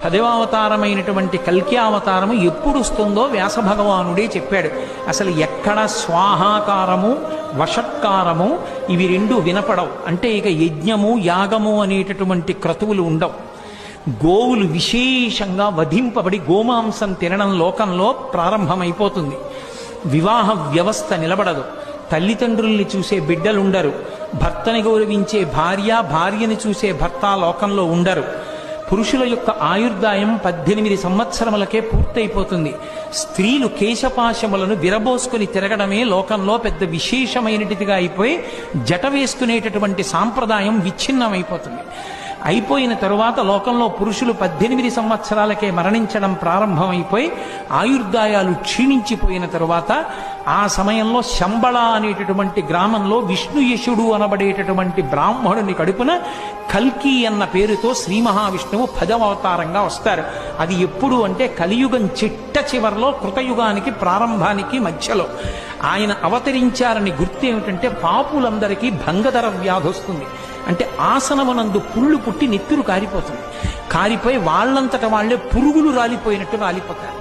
పదవావతారమైనటువంటి కల్కి అవతారము ఎప్పుడు వస్తుందో వ్యాస భగవానుడే చెప్పాడు. అసలు ఎక్కడ స్వాహాకారము వషత్కారము ఇవి రెండు వినపడవు. అంటే ఇక యజ్ఞము యాగము అనేటటువంటి క్రతువులు ఉండవు. గోవులు విశేషంగా వధింపబడి గోమాంసం తినడం లోకంలో ప్రారంభమైపోతుంది. వివాహ వ్యవస్థ నిలబడదు. తల్లిదండ్రుల్ని చూసే బిడ్డలుండరు. భర్తని గౌరవించే భార్య, భార్యని చూసే భర్త లోకంలో ఉండరు. పురుషుల యొక్క ఆయుర్దాయం 18 సంవత్సరములకే పూర్తయిపోతుంది. స్త్రీలు కేశపాశములను విరబోసుకుని తిరగడమే లోకంలో పెద్ద విశేషమైనటిదిగా అయిపోయి జట వేసుకునేటటువంటి సాంప్రదాయం విచ్ఛిన్నమైపోతుంది. అయిపోయిన తరువాత లోకంలో పురుషులు 18 సంవత్సరాలకే మరణించడం ప్రారంభమైపోయి ఆయుర్దాయాలు క్షీణించిపోయిన తరువాత ఆ సమయంలో శంబళ అనేటటువంటి గ్రామంలో విష్ణుయశుడు అనబడేటటువంటి బ్రాహ్మణుని కడుపున కల్కి అన్న పేరుతో శ్రీ మహావిష్ణువు 10వ అవతారంగా వస్తారు. అది ఎప్పుడు అంటే కలియుగం చిట్ట చివరిలో, కృతయుగానికి ప్రారంభానికి మధ్యలో ఆయన అవతరించారని గుర్తు ఏమిటంటే పాపులందరికీ భంగధర వ్యాధి వస్తుంది. అంటే ఆసనమునందు పుళ్ళు పుట్టి నెత్తురు కారిపోతుంది. కారిపోయి వాళ్ళంతట వాళ్లే పురుగులు రాలిపోయినట్టు రాలిపోతారు.